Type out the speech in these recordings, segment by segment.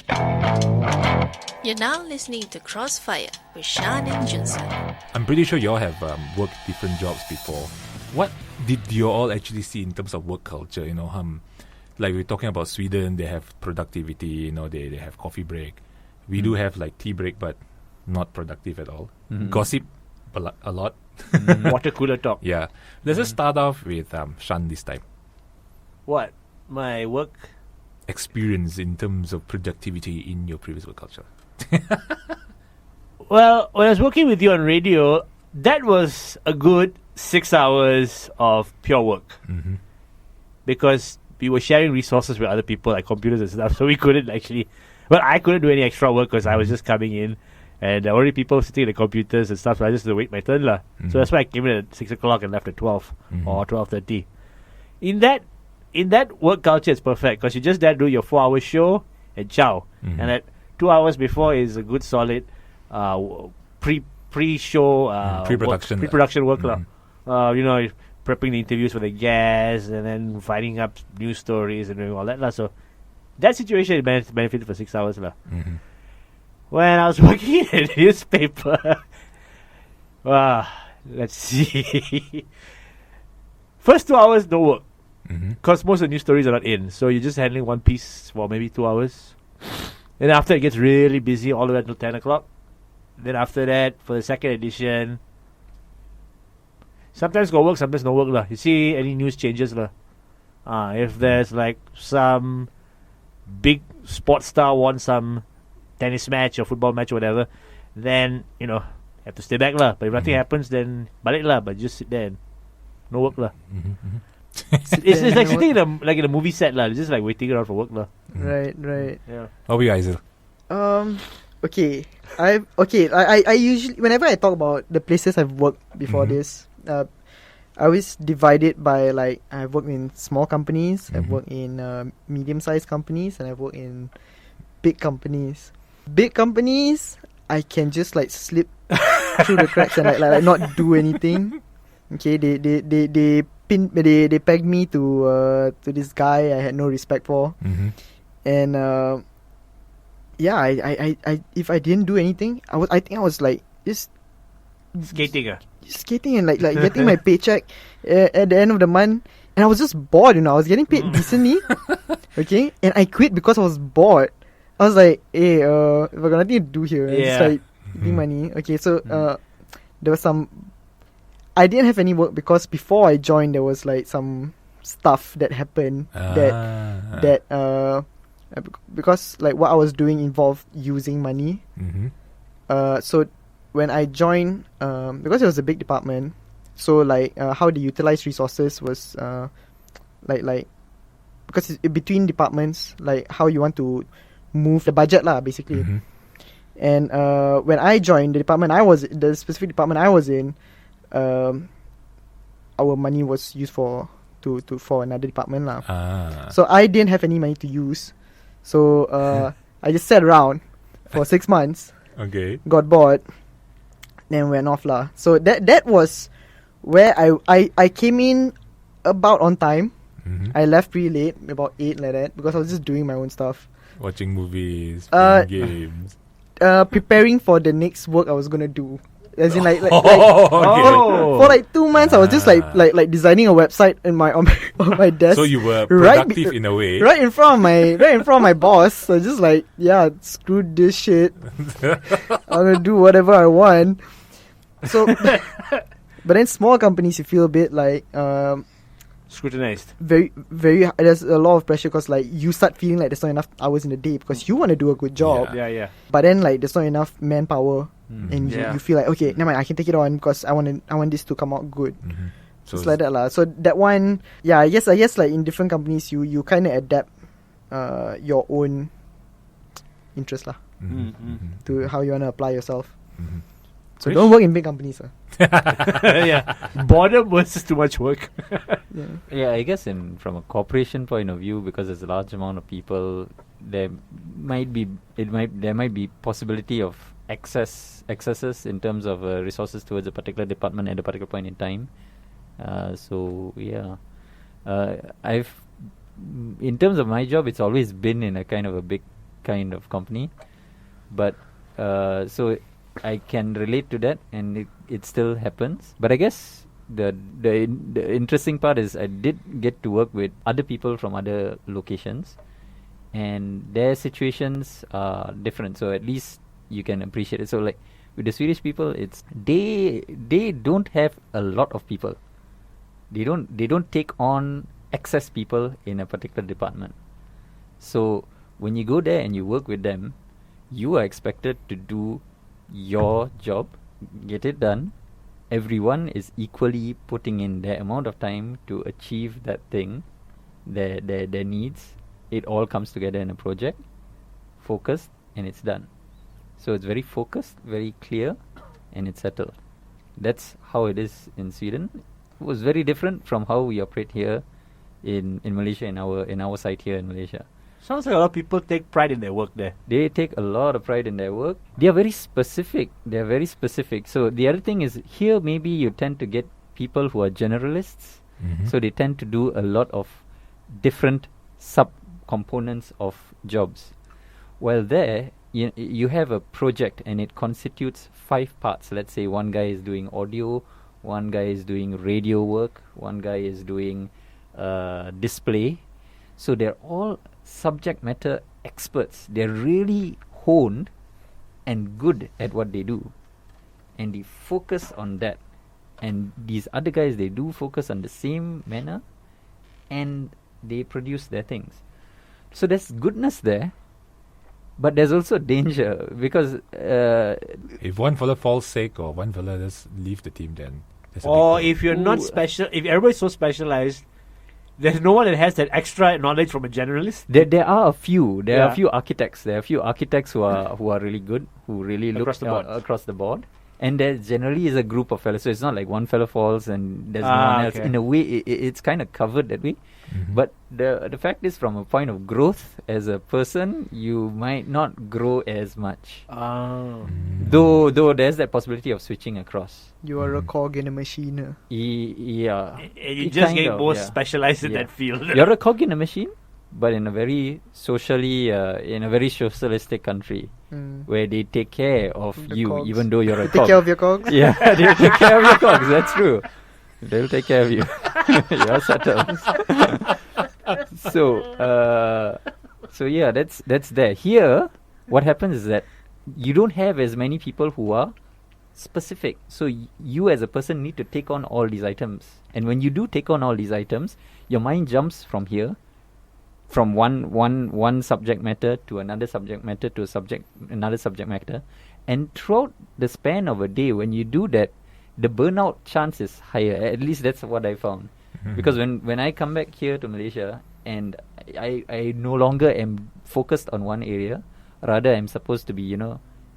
You're now listening to Krossfire with Shan and Junsan. I'm pretty sure you all have worked different jobs before. What did you all actually see in terms of work culture? Like we're talking about Sweden, they have productivity. They have coffee break. We do have like tea break, but not productive at all. Gossip a lot. Water cooler talk. Yeah. Let's just start off with Shan this time. What? My work? Experience in terms of productivity in your previous work culture. Well, when I was working with you on radio, that was a good 6 hours of pure work. Because we were sharing resources with other people, like computers and stuff, so we couldn't actually... Well, I couldn't do any extra work because I was just coming in, and there were already people sitting at the computers and stuff, so I just had to wait my turn. So that's why I came in at 6 o'clock and left at 12 or 12:30. In that work culture, it's perfect because you just there do your 4-hour show and ciao. And at 2 hours before is a good solid pre-show pre-production work. Prepping the interviews for the guests and then finding up news stories and doing all that. So that situation benefited for 6 hours. When I was working in a newspaper, let's see. First 2 hours, no work. Because most of the news stories are not in. So you're just handling one piece for maybe 2 hours. Then after it gets really busy all the way until 10 o'clock. Then after that, for the second edition, sometimes go work, sometimes no work. You see any news changes. If there's like some big sports star won some tennis match or football match or whatever, then, have to stay back. But if nothing happens, then balik but just sit there and no work. It's like sitting in a movie set. It's just like waiting around for work. Right. Yeah. How about you, Aizyl? Okay. I usually, whenever I talk about the places I've worked before this, I always divide it by like I've worked in small companies, I've worked in medium-sized companies, and I've worked in big companies. Big companies, I can just like slip through the cracks and like not do anything. Okay, they pegged me to this guy I had no respect for, and I if I didn't do anything, I think I was like just skating and like getting my paycheck at the end of the month, and I was just bored. I was getting paid decently, okay, and I quit because I was bored. I was like, hey, if I got nothing to do here, I just like getting money. Okay, so there was some. I didn't have any work because before I joined, there was like some stuff that happened that because like what I was doing involved using money. So when I joined, because it was a big department, so like how they utilize resources was like because it's between departments, like how you want to move the budget basically. And when I joined the specific department I was in, our money was used for another department So I didn't have any money to use, so I just sat around for 6 months. Okay. Got bored, then went off So that was where I came in about on time. I left pretty late, about 8 like that, because I was just doing my own stuff, watching movies, playing games, preparing for the next work I was gonna do. As in, okay. For like 2 months, I was just like designing a website on my desk. So you were productive in a way, right in front of my boss. So just like, screw this shit. I'm gonna do whatever I want. So, but then small companies, you feel a bit like scrutinized. Very, very. There's a lot of pressure because like you start feeling like there's not enough hours in the day because you want to do a good job. Yeah. But then like there's not enough manpower. And you feel like, okay, never mind, I can take it on because I want this to come out good. So it's like that So that one, I guess like in different companies, you kind of adapt your own interest to how you want to apply yourself. So don't work in big companies. Boredom versus too much work. I guess from a corporation point of view, because there's a large amount of people, there might be possibility of excesses in terms of resources towards a particular department at a particular point in time. I've in terms of my job, it's always been in a kind of a big kind of company. But so I can relate to that, and it still happens. But I guess the interesting part is I did get to work with other people from other locations, and their situations are different. So at least you can appreciate it. So like with the Swedish people, it's they don't have a lot of people. They don't take on excess people in a particular department. So when you go there and you work with them, you are expected to do your job, get it done. Everyone is equally putting in their amount of time to achieve that thing, their needs. It all comes together in a project, focused, and it's done. So it's very focused, very clear, and it's settled. That's how it is in Sweden. It was very different from how we operate here in Malaysia, in our site here in Malaysia. Sounds like a lot of people take pride in their work there. They take a lot of pride in their work. They are very specific. So the other thing is, here maybe you tend to get people who are generalists. So they tend to do a lot of different sub-components of jobs. While there, you have a project and it constitutes 5 parts. Let's say one guy is doing audio, one guy is doing radio work, one guy is doing display. So they're all subject matter experts. They're really honed and good at what they do, and they focus on that. And these other guys, they do focus on the same manner, and they produce their things. So there's goodness there, but there's also danger, because if one fella falls sick or one fella just leave the team, then there's a Or big if you're not special, if everybody's so specialized, there's no one that has that extra knowledge from a generalist. There are a few. There are Yeah. a few architects. There are a few architects who are really good, who really look Across the board. across the board. And there generally is a group of fellows. So it's not like one fellow falls and there's no one else. Okay. In a way, it's kind of covered that way. But the fact is, from a point of growth as a person, you might not grow as much. Though there's that possibility of switching across. You are a cog in a machine. Yeah. And you It just kind get of, more yeah. specialized in Yeah. that field. You're a cog in a machine, but in a very socially, in a very socialistic country, where they take care of The you, cogs. even though you're a Take cog. care of your cogs. Yeah, they'll take care of your cogs. That's true. They'll take care of you. You're settled. So yeah, that's there. Here, what happens is that you don't have as many people who are specific. So you as a person need to take on all these items. And when you do take on all these items, your mind jumps from here, from one subject matter to another subject matter to another subject matter. And throughout the span of a day, when you do that, the burnout chance is higher. At least that's what I found. Because when I come back here to Malaysia and I no longer am focused on one area, rather I'm supposed to be,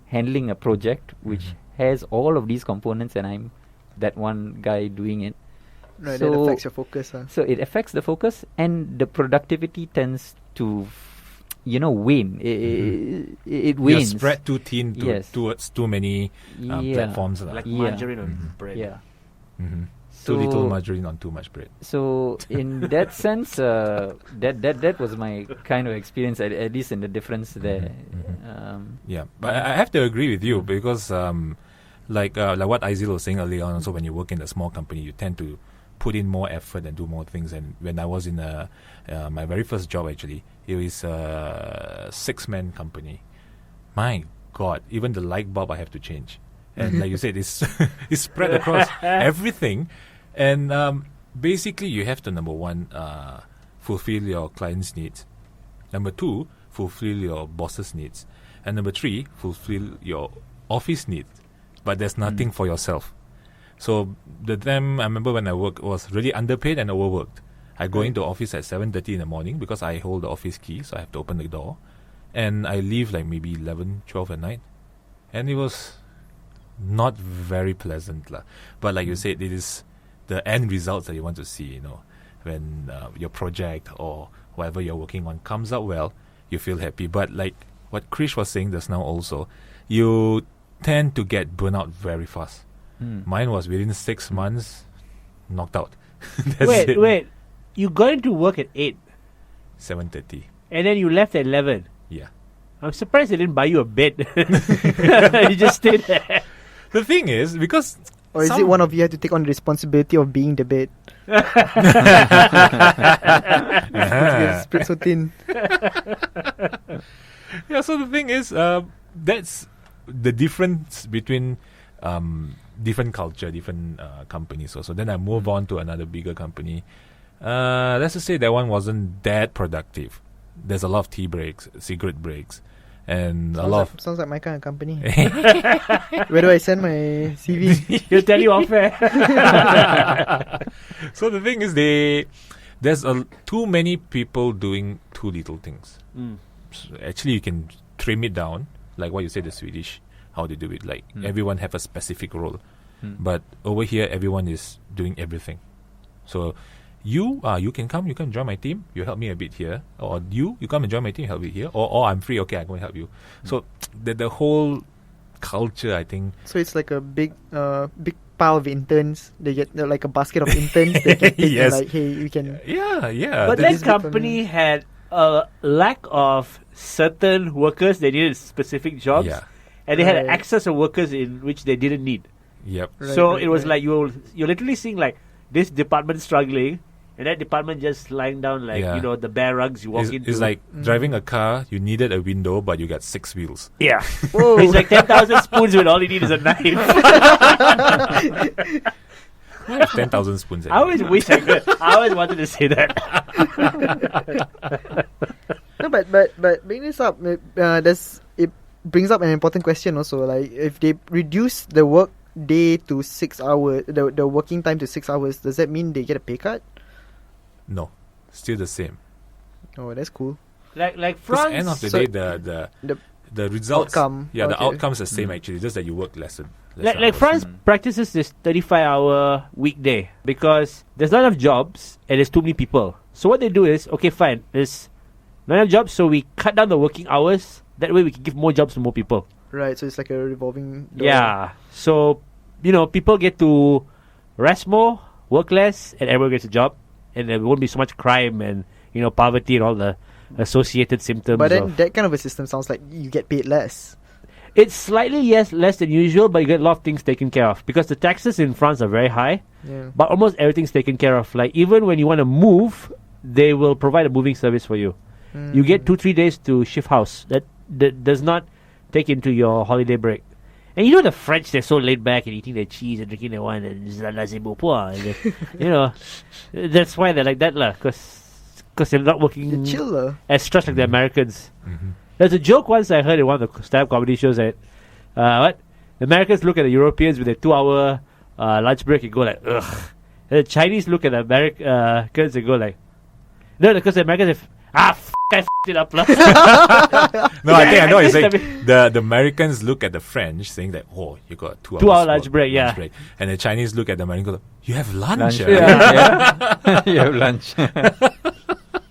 handling a project which has all of these components, and I'm that one guy doing it. Right, So- that affects your focus. So it affects the focus, and the productivity tends to, wane. It You're wanes. spread too thin Yes. towards too many Yeah. platforms. lah. Like Yeah. margarine on bread. Yeah. Too little So- margarine on too much bread. So in that sense, that was my kind of experience, at least in the difference there. Yeah, but I have to agree with you because, like what Aizyl was saying earlier on, also when you work in a small company, you tend to put in more effort and do more things. And when I was in my very first job, actually, it was a 6-man company. My God, even the light bulb I have to change. And like you said, it's it's spread across everything. And basically, you have to, number one, fulfill your client's needs. Number 2, fulfill your boss's needs. And number 3, fulfill your office needs. But there's nothing for yourself. So the time I remember when I worked was really underpaid and overworked. I go into office at 7:30 in the morning because I hold the office key, so I have to open the door. And I leave like maybe 11, 12 at night. And it was not very pleasant. But like you said, it is the end results that you want to see, when your project or whatever you're working on comes out well, you feel happy. But like what Krish was saying just now also, you tend to get burnout very fast. Mine was within 6 months, knocked out. That's it. Wait. You got into work at 8 7:30. and then you left at 11. Yeah. I'm surprised they didn't buy you a bed. You just stayed there. The thing is, because Or is it one of you had to take on the responsibility of being the bed? Spread so thin. Yeah, so the thing is, that's the difference between different culture, different companies also. Then I move on to another bigger company. Let's just say that one wasn't that productive. There's a lot of tea breaks, cigarette breaks, and Sounds like my kind of company. Where do I send my CV? He'll tell you off air. So the thing is, there's too many people doing too little things. So actually, you can trim it down, like what you said, the Swedish, how they do it. Like everyone have a specific role, but over here, everyone is doing everything. So you can come, you can join my team, you help me a bit here, or you come and join my team, help me here, or I'm free, okay, I'm going to help you. So the whole culture, I think. So it's like a big pile of interns. They get like a basket of interns. They get Yes. like, hey, you can. Yeah. But that that is- company had a lack of certain workers. They needed specific jobs. Yeah. And they had Right. access of workers in which they didn't need. Yep. Right, So right, it was right. like you're literally seeing like this department struggling, and that department just lying down like Yeah. the bare rugs you walk into. It's like driving a car, you needed a window, but you got 6 wheels. yeah, Whoa. it's like 10,000 spoons when all you need is a knife. I have 10,000 spoons. I always wish I could. I always wanted to say that. No, but bringing this up, it brings up an important question also. Like, if they reduce the work day to 6 hours, the working time to 6 hours, does that mean they get a pay cut? No, still the same. Oh, that's cool. Like Because France. end of the So day, the the results, outcome. the Okay. outcome's the same actually, just that you work lesser. Like hours. France practices this 35-hour weekday because there's not enough jobs and there's too many people. So what they do is, okay, fine, there's not enough jobs, so we cut down the working hours. That way we can give more jobs to more people. Right, so it's like a revolving door. Yeah. So, people get to rest more, work less, and everyone gets a job. And there won't be so much crime and, poverty and all the associated symptoms. But then of that kind of a system sounds like you get paid less. It's slightly less than usual, but you get a lot of things taken care of. Because the taxes in France are very high, Yeah. but almost everything's taken care of. Like, even when you want to move, they will provide a moving service for you. You get 2-3 days to shift house. That does not take into your holiday break. And the French, they're so laid back and eating their cheese and drinking their wine and that's why they're like that lah. Because they're not working You're chiller. as stressed like the Americans. Mhm. There's a joke once I heard in one of the stand-up comedy shows that the Americans look at the Europeans with their 2-hour lunch break and go like, ugh. And the Chinese look at the Americans and go like, no, because the Americans have, I f***ed it up lah. No, I think I know what you're saying. I The Americans look at the French saying that, oh, you got 2 hours. 2 hour lunch break, yeah. And the Chinese look at the Americans and go, you have lunch. Lunch. ah?" Yeah. You have lunch.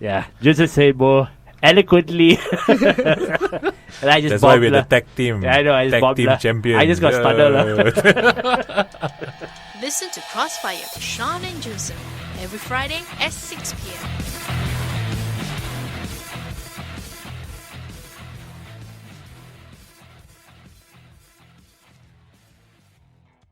Yeah, just to say more eloquently. And I just That's why bobbed we're lah. the tag team. Yeah, I know, I just tag bobbed team lah. champion. I just got stunned lah. Listen to Crossfire with Shan and Joseph every Friday at 6 p.m.